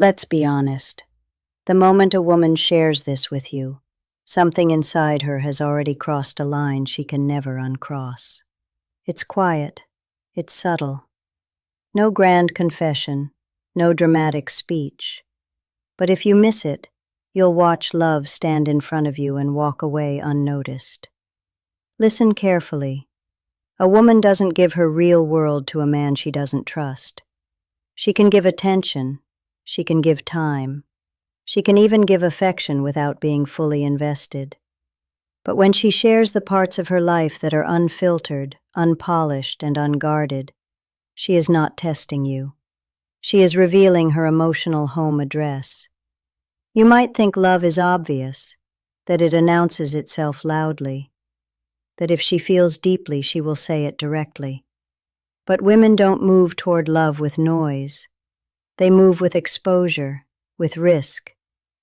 Let's be honest. The moment a woman shares this with you, something inside her has already crossed a line she can never uncross. It's quiet. It's subtle. No grand confession, no dramatic speech. But if you miss it, you'll watch love stand in front of you and walk away unnoticed. Listen carefully. A woman doesn't give her real world to a man she doesn't trust. She can give attention. She can give time. She can even give affection without being fully invested. But when she shares the parts of her life that are unfiltered, unpolished, and unguarded, she is not testing you. She is revealing her emotional home address. You might think love is obvious, that it announces itself loudly, that if she feels deeply, she will say it directly. But women don't move toward love with noise. They move with exposure, with risk,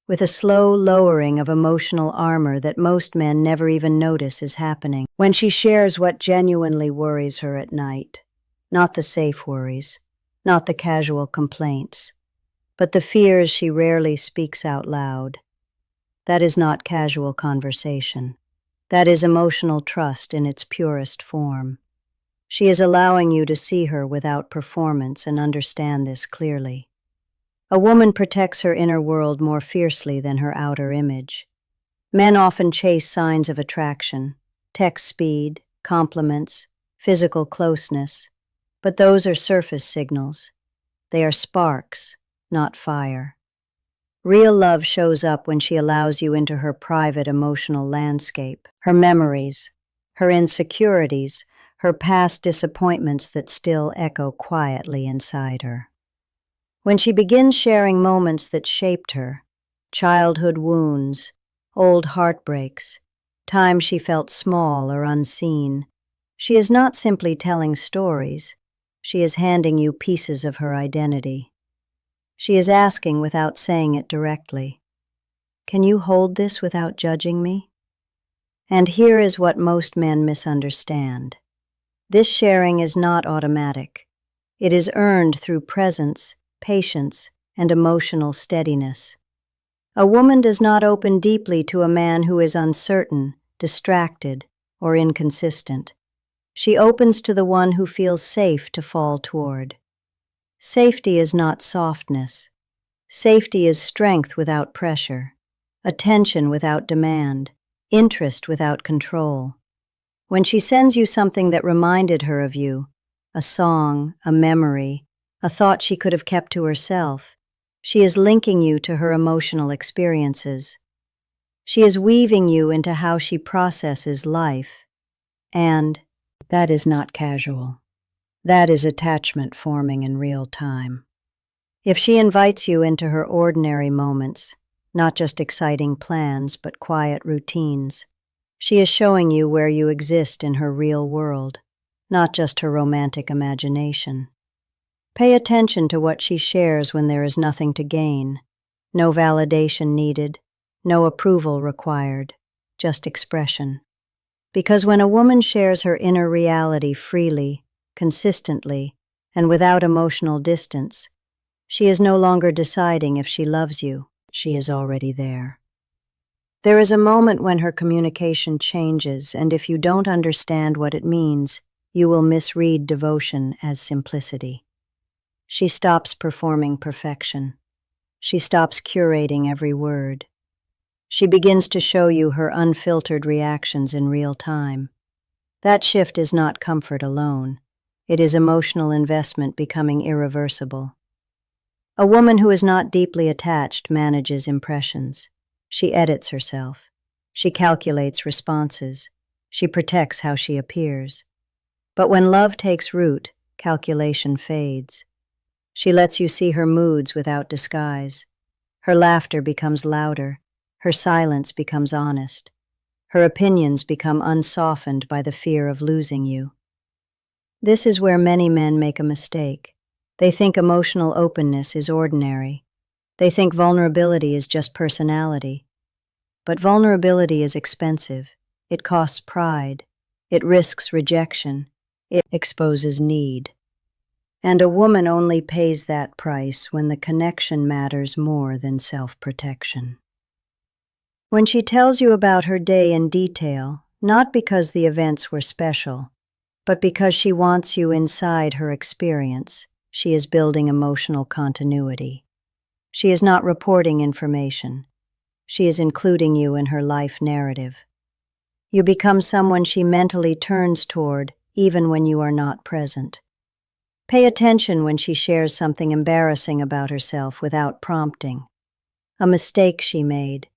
with a slow lowering of emotional armor that most men never even notice is happening. When she shares what genuinely worries her at night, not the safe worries, not the casual complaints, but the fears she rarely speaks out loud. That is not casual conversation. That is emotional trust in its purest form. She is allowing you to see her without performance and understand this clearly. A woman protects her inner world more fiercely than her outer image. Men often chase signs of attraction, text speed, compliments, physical closeness, but those are surface signals. They are sparks, not fire. Real love shows up when she allows you into her private emotional landscape, her memories, her insecurities, her past disappointments that still echo quietly inside her. When she begins sharing moments that shaped her, childhood wounds, old heartbreaks, times she felt small or unseen, she is not simply telling stories, she is handing you pieces of her identity. She is asking without saying it directly, "Can you hold this without judging me?" And here is what most men misunderstand. This sharing is not automatic. It is earned through presence, patience, and emotional steadiness. A woman does not open deeply to a man who is uncertain, distracted, or inconsistent. She opens to the one who feels safe to fall toward. Safety is not softness. Safety is strength without pressure, attention without demand, interest without control. When she sends you something that reminded her of you, a song, a memory, a thought she could have kept to herself, she is linking you to her emotional experiences. She is weaving you into how she processes life. And that is not casual. That is attachment forming in real time. If she invites you into her ordinary moments, not just exciting plans, but quiet routines, she is showing you where you exist in her real world, not just her romantic imagination. Pay attention to what she shares when there is nothing to gain, no validation needed, no approval required, just expression. Because when a woman shares her inner reality freely, consistently, and without emotional distance, she is no longer deciding if she loves you. She is already there. There is a moment when her communication changes, and if you don't understand what it means, you will misread devotion as simplicity. She stops performing perfection. She stops curating every word. She begins to show you her unfiltered reactions in real time. That shift is not comfort alone. It is emotional investment becoming irreversible. A woman who is not deeply attached manages impressions. She edits herself. She calculates responses. She protects how she appears. But when love takes root, calculation fades. She lets you see her moods without disguise. Her laughter becomes louder. Her silence becomes honest. Her opinions become unsoftened by the fear of losing you. This is where many men make a mistake. They think emotional openness is ordinary. They think vulnerability is just personality. But vulnerability is expensive. It costs pride. It risks rejection. It exposes need. And a woman only pays that price when the connection matters more than self-protection. When she tells you about her day in detail, not because the events were special, but because she wants you inside her experience, she is building emotional continuity. She is not reporting information. She is including you in her life narrative. You become someone she mentally turns toward, even when you are not present. Pay attention when she shares something embarrassing about herself without prompting. A mistake she made,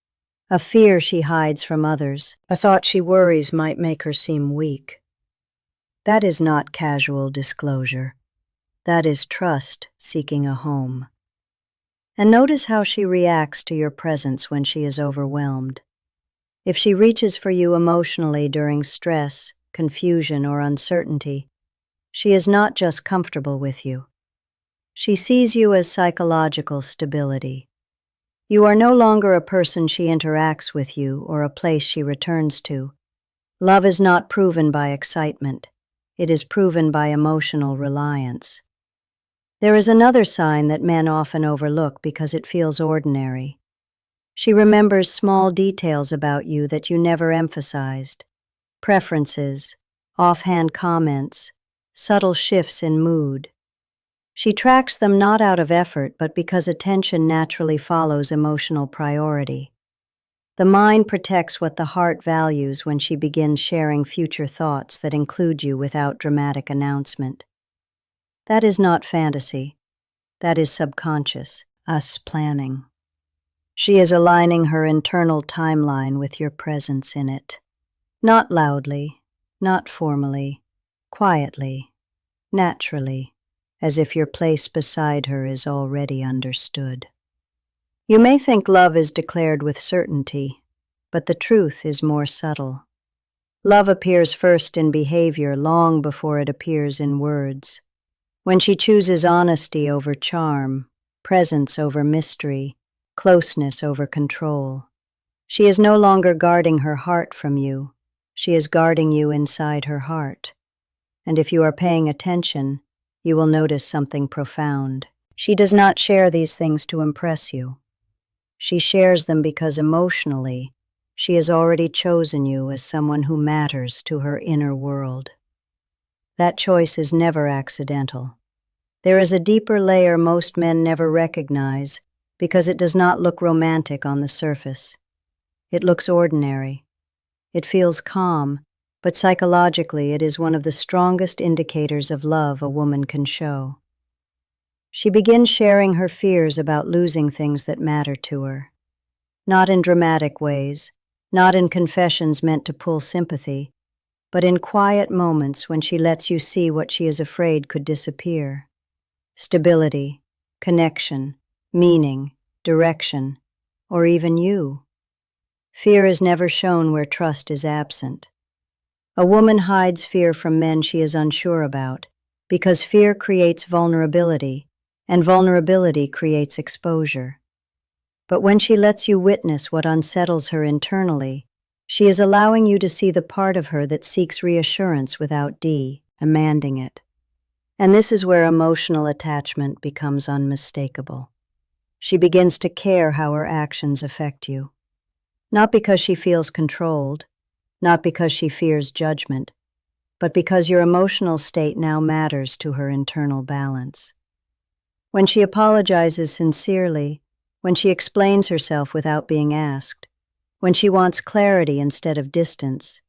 a fear she hides from others, a thought she worries might make her seem weak. That is not casual disclosure. That is trust seeking a home. And notice how she reacts to your presence when she is overwhelmed. If she reaches for you emotionally during stress, confusion, or uncertainty, she is not just comfortable with you. She sees you as psychological stability. You are no longer a person she interacts with you or a place she returns to. Love is not proven by excitement. It is proven by emotional reliance. There is another sign that men often overlook because it feels ordinary. She remembers small details about you that you never emphasized. Preferences, offhand comments, subtle shifts in mood. She tracks them not out of effort, but because attention naturally follows emotional priority. The mind protects what the heart values when she begins sharing future thoughts that include you without dramatic announcement. That is not fantasy. That is subconscious, us planning. She is aligning her internal timeline with your presence in it. Not loudly, not formally, quietly, naturally, as if your place beside her is already understood. You may think love is declared with certainty, but the truth is more subtle. Love appears first in behavior long before it appears in words. When she chooses honesty over charm, presence over mystery, closeness over control, she is no longer guarding her heart from you. She is guarding you inside her heart. And if you are paying attention, you will notice something profound. She does not share these things to impress you. She shares them because emotionally, she has already chosen you as someone who matters to her inner world. That choice is never accidental. There is a deeper layer most men never recognize because it does not look romantic on the surface. It looks ordinary. It feels calm, but psychologically it is one of the strongest indicators of love a woman can show. She begins sharing her fears about losing things that matter to her. Not in dramatic ways, not in confessions meant to pull sympathy, but in quiet moments when she lets you see what she is afraid could disappear. Stability, connection, meaning, direction, or even you. Fear is never shown where trust is absent. A woman hides fear from men she is unsure about, because fear creates vulnerability, and vulnerability creates exposure. But when she lets you witness what unsettles her internally, she is allowing you to see the part of her that seeks reassurance without demanding it. And this is where emotional attachment becomes unmistakable. She begins to care how her actions affect you. Not because she feels controlled, not because she fears judgment, but because your emotional state now matters to her internal balance. When she apologizes sincerely, when she explains herself without being asked, when she wants clarity instead of distance,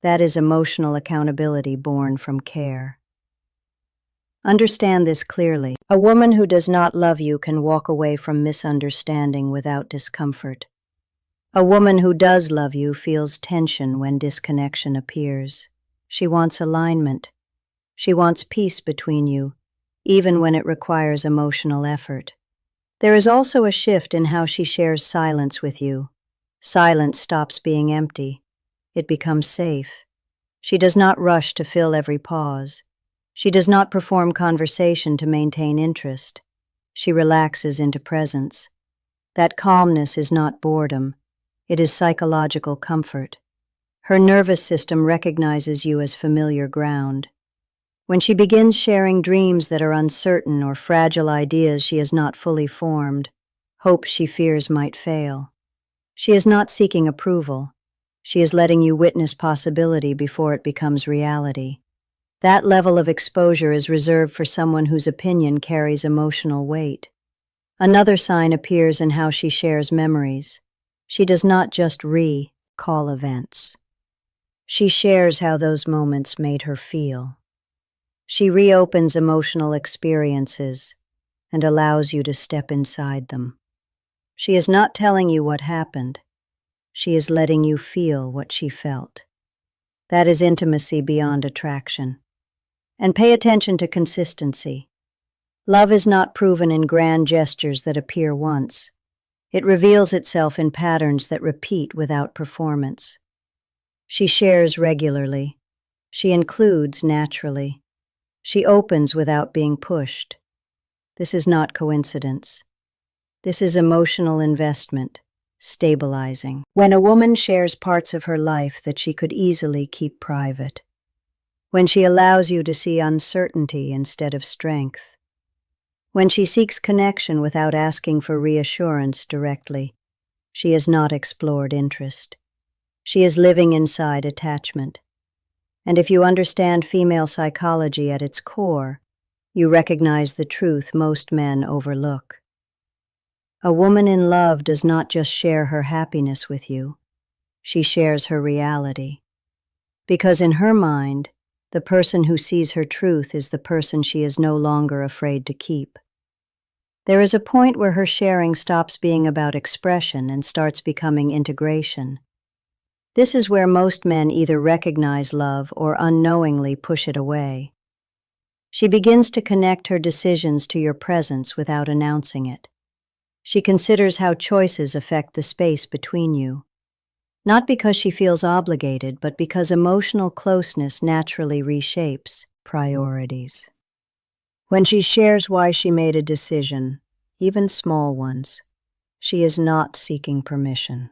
that is emotional accountability born from care. Understand this clearly. A woman who does not love you can walk away from misunderstanding without discomfort. A woman who does love you feels tension when disconnection appears. She wants alignment. She wants peace between you, even when it requires emotional effort. There is also a shift in how she shares silence with you. Silence stops being empty. It becomes safe. She does not rush to fill every pause. She does not perform conversation to maintain interest. She relaxes into presence. That calmness is not boredom. It is psychological comfort. Her nervous system recognizes you as familiar ground. When she begins sharing dreams that are uncertain or fragile ideas she has not fully formed, hopes she fears might fail. She is not seeking approval. She is letting you witness possibility before it becomes reality. That level of exposure is reserved for someone whose opinion carries emotional weight. Another sign appears in how she shares memories. She does not just recall events. She shares how those moments made her feel. She reopens emotional experiences and allows you to step inside them. She is not telling you what happened. She is letting you feel what she felt. That is intimacy beyond attraction. And pay attention to consistency. Love is not proven in grand gestures that appear once. It reveals itself in patterns that repeat without performance. She shares regularly. She includes naturally. She opens without being pushed. This is not coincidence. This is emotional investment, stabilizing. When a woman shares parts of her life that she could easily keep private. When she allows you to see uncertainty instead of strength. When she seeks connection without asking for reassurance directly, she has not explored interest. She is living inside attachment. And if you understand female psychology at its core, you recognize the truth most men overlook. A woman in love does not just share her happiness with you, she shares her reality. Because in her mind, the person who sees her truth is the person she is no longer afraid to keep. There is a point where her sharing stops being about expression and starts becoming integration. This is where most men either recognize love or unknowingly push it away. She begins to connect her decisions to your presence without announcing it. She considers how choices affect the space between you. Not because she feels obligated, but because emotional closeness naturally reshapes priorities. When she shares why she made a decision, even small ones, she is not seeking permission.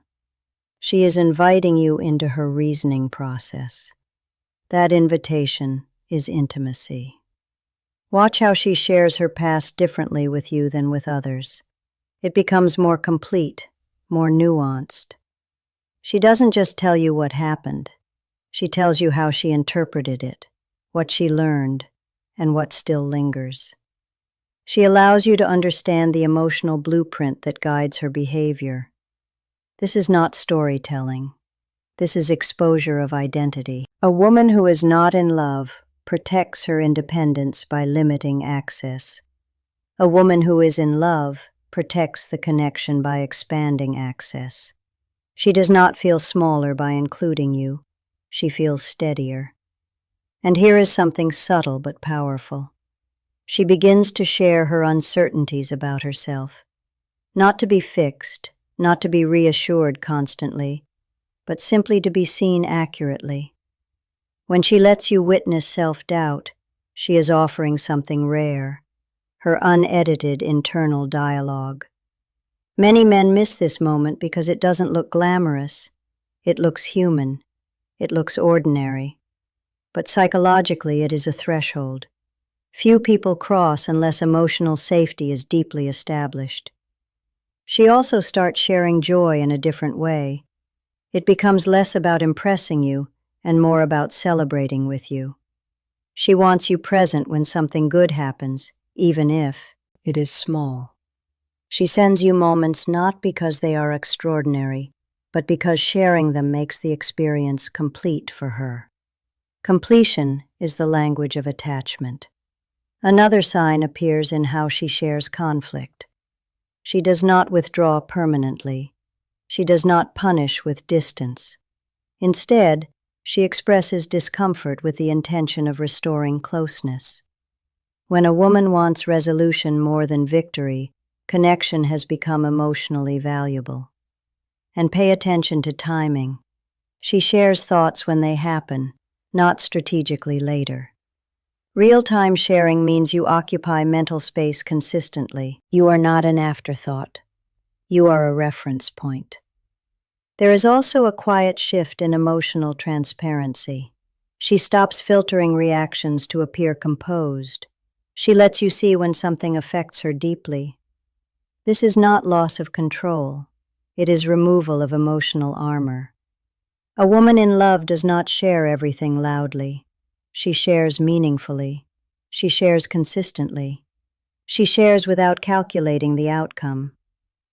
She is inviting you into her reasoning process. That invitation is intimacy. Watch how she shares her past differently with you than with others. It becomes more complete, more nuanced. She doesn't just tell you what happened. She tells you how she interpreted it, what she learned, and what still lingers. She allows you to understand the emotional blueprint that guides her behavior. This is not storytelling. This is exposure of identity. A woman who is not in love protects her independence by limiting access. A woman who is in love protects the connection by expanding access. She does not feel smaller by including you. She feels steadier. And here is something subtle but powerful. She begins to share her uncertainties about herself, not to be fixed, not to be reassured constantly, but simply to be seen accurately. When she lets you witness self-doubt, she is offering something rare, her unedited internal dialogue. Many men miss this moment because it doesn't look glamorous. It looks human. It looks ordinary. But psychologically, it is a threshold. Few people cross unless emotional safety is deeply established. She also starts sharing joy in a different way. It becomes less about impressing you and more about celebrating with you. She wants you present when something good happens, even if it is small. She sends you moments not because they are extraordinary, but because sharing them makes the experience complete for her. Completion is the language of attachment. Another sign appears in how she shares conflict. She does not withdraw permanently. She does not punish with distance. Instead, she expresses discomfort with the intention of restoring closeness. When a woman wants resolution more than victory, connection has become emotionally valuable. And pay attention to timing. She shares thoughts when they happen, not strategically later. Real-time sharing means you occupy mental space consistently. You are not an afterthought. You are a reference point. There is also a quiet shift in emotional transparency. She stops filtering reactions to appear composed. She lets you see when something affects her deeply. This is not loss of control. It is removal of emotional armor. A woman in love does not share everything loudly. She shares meaningfully. She shares consistently. She shares without calculating the outcome.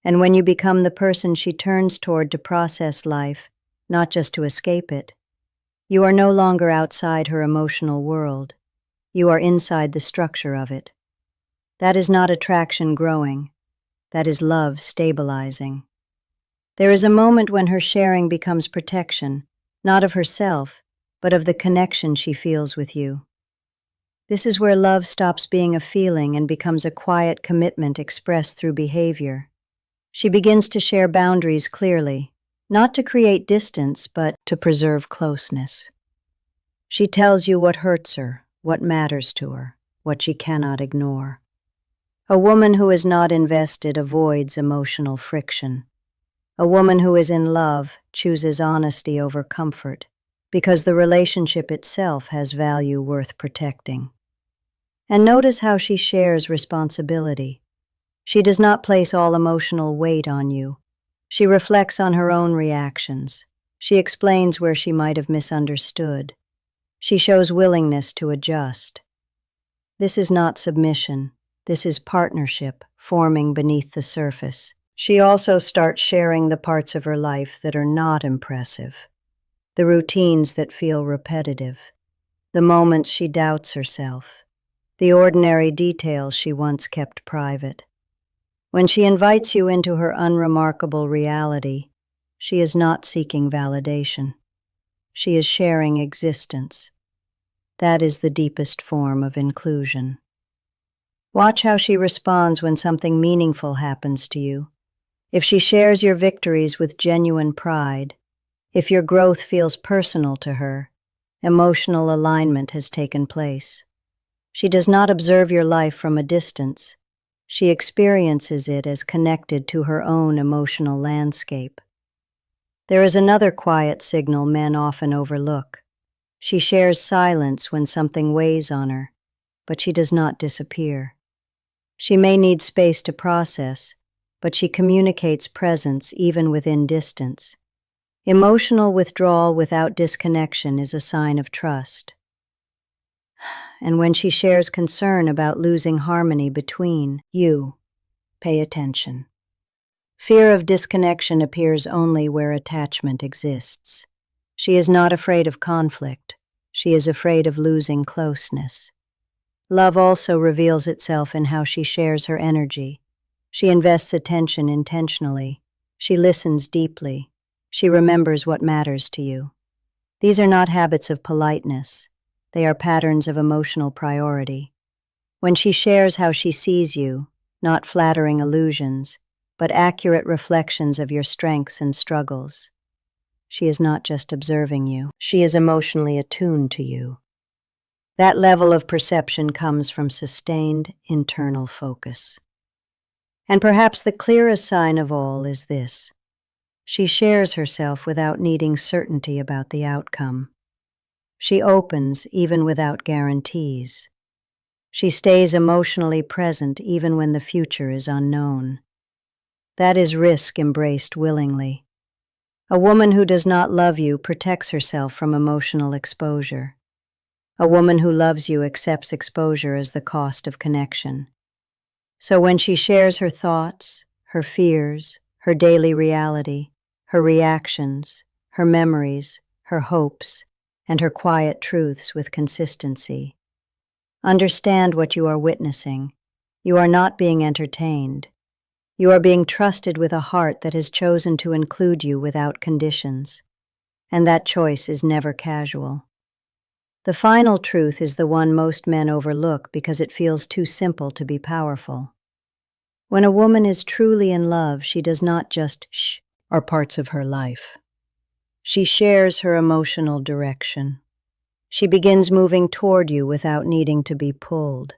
And when you become the person she turns toward to process life, not just to escape it, you are no longer outside her emotional world. You are inside the structure of it. That is not attraction growing. That is love stabilizing. There is a moment when her sharing becomes protection, not of herself, but of the connection she feels with you. This is where love stops being a feeling and becomes a quiet commitment expressed through behavior. She begins to share boundaries clearly, not to create distance, but to preserve closeness. She tells you what hurts her, what matters to her, what she cannot ignore. A woman who is not invested avoids emotional friction. A woman who is in love chooses honesty over comfort, because the relationship itself has value worth protecting. And notice how she shares responsibility. She does not place all emotional weight on you. She reflects on her own reactions. She explains where she might have misunderstood. She shows willingness to adjust. This is not submission. This is partnership forming beneath the surface. She also starts sharing the parts of her life that are not impressive, the routines that feel repetitive, the moments she doubts herself, the ordinary details she once kept private. When she invites you into her unremarkable reality, she is not seeking validation. She is sharing existence. That is the deepest form of inclusion. Watch how she responds when something meaningful happens to you. If she shares your victories with genuine pride, if your growth feels personal to her, emotional alignment has taken place. She does not observe your life from a distance. She experiences it as connected to her own emotional landscape. There is another quiet signal men often overlook. She shares silence when something weighs on her, but she does not disappear. She may need space to process, but she communicates presence even within distance. Emotional withdrawal without disconnection is a sign of trust. And when she shares concern about losing harmony between you, pay attention. Fear of disconnection appears only where attachment exists. She is not afraid of conflict. She is afraid of losing closeness. Love also reveals itself in how she shares her energy. She invests attention intentionally. She listens deeply. She remembers what matters to you. These are not habits of politeness. They are patterns of emotional priority. When she shares how she sees you, not flattering illusions, but accurate reflections of your strengths and struggles, she is not just observing you. She is emotionally attuned to you. That level of perception comes from sustained internal focus. And perhaps the clearest sign of all is this. She shares herself without needing certainty about the outcome. She opens even without guarantees. She stays emotionally present even when the future is unknown. That is risk embraced willingly. A woman who does not love you protects herself from emotional exposure. A woman who loves you accepts exposure as the cost of connection. So when she shares her thoughts, her fears, her daily reality, her reactions, her memories, her hopes, and her quiet truths with consistency, understand what you are witnessing. You are not being entertained. You are being trusted with a heart that has chosen to include you without conditions. And that choice is never casual. The final truth is the one most men overlook because it feels too simple to be powerful. When a woman is truly in love, she does not just shh or parts of her life. She shares her emotional direction. She begins moving toward you without needing to be pulled.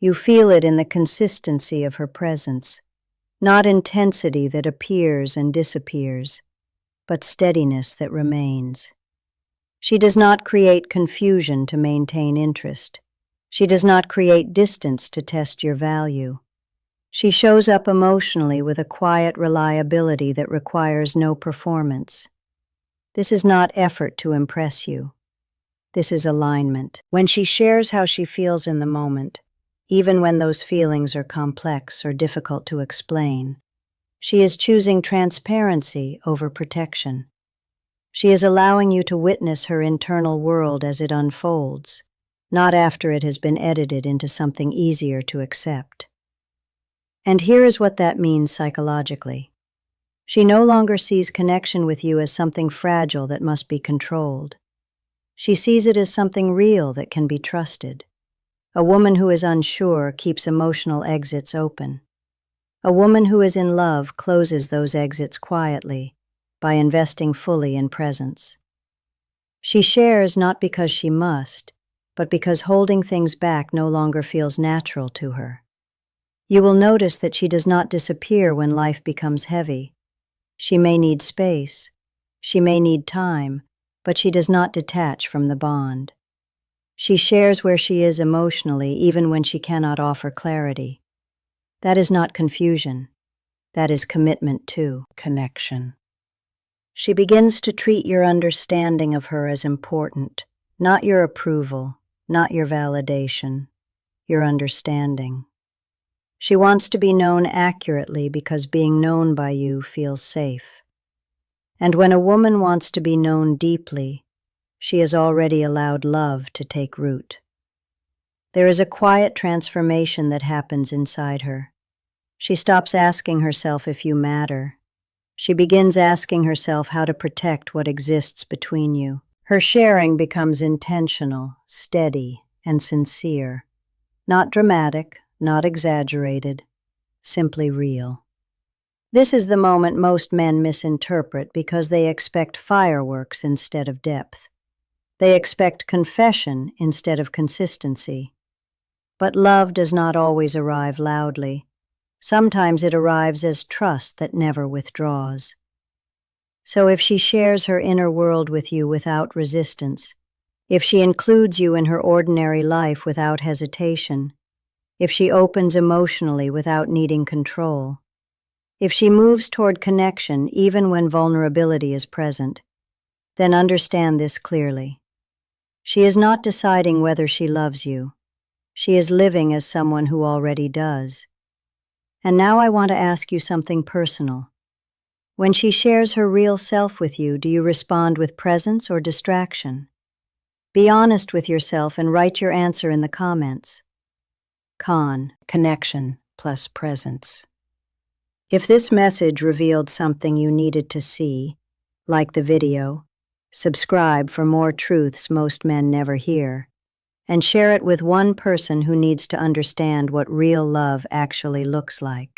You feel it in the consistency of her presence, not intensity that appears and disappears, but steadiness that remains. She does not create confusion to maintain interest. She does not create distance to test your value. She shows up emotionally with a quiet reliability that requires no performance. This is not effort to impress you. This is alignment. When she shares how she feels in the moment, even when those feelings are complex or difficult to explain, she is choosing transparency over protection. She is allowing you to witness her internal world as it unfolds, not after it has been edited into something easier to accept. And here is what that means psychologically. She no longer sees connection with you as something fragile that must be controlled. She sees it as something real that can be trusted. A woman who is unsure keeps emotional exits open. A woman who is in love closes those exits quietly by investing fully in presence. She shares not because she must, but because holding things back no longer feels natural to her. You will notice that she does not disappear when life becomes heavy. She may need space, she may need time, but she does not detach from the bond. She shares where she is emotionally even when she cannot offer clarity. That is not confusion. That is commitment to connection. She begins to treat your understanding of her as important, not your approval, not your validation, your understanding. She wants to be known accurately because being known by you feels safe. And when a woman wants to be known deeply, she has already allowed love to take root. There is a quiet transformation that happens inside her. She stops asking herself if you matter. She begins asking herself how to protect what exists between you. Her sharing becomes intentional, steady, and sincere. Not dramatic, not exaggerated, simply real. This is the moment most men misinterpret because they expect fireworks instead of depth. They expect confession instead of consistency. But love does not always arrive loudly. Sometimes it arrives as trust that never withdraws. So if she shares her inner world with you without resistance, if she includes you in her ordinary life without hesitation, if she opens emotionally without needing control, if she moves toward connection even when vulnerability is present, then understand this clearly. She is not deciding whether she loves you. She is living as someone who already does. And now I want to ask you something personal. When she shares her real self with you, do you respond with presence or distraction? Be honest with yourself and write your answer in the comments. Connection plus presence. If this message revealed something you needed to see, like the video, subscribe for more truths most men never hear, and share it with one person who needs to understand what real love actually looks like.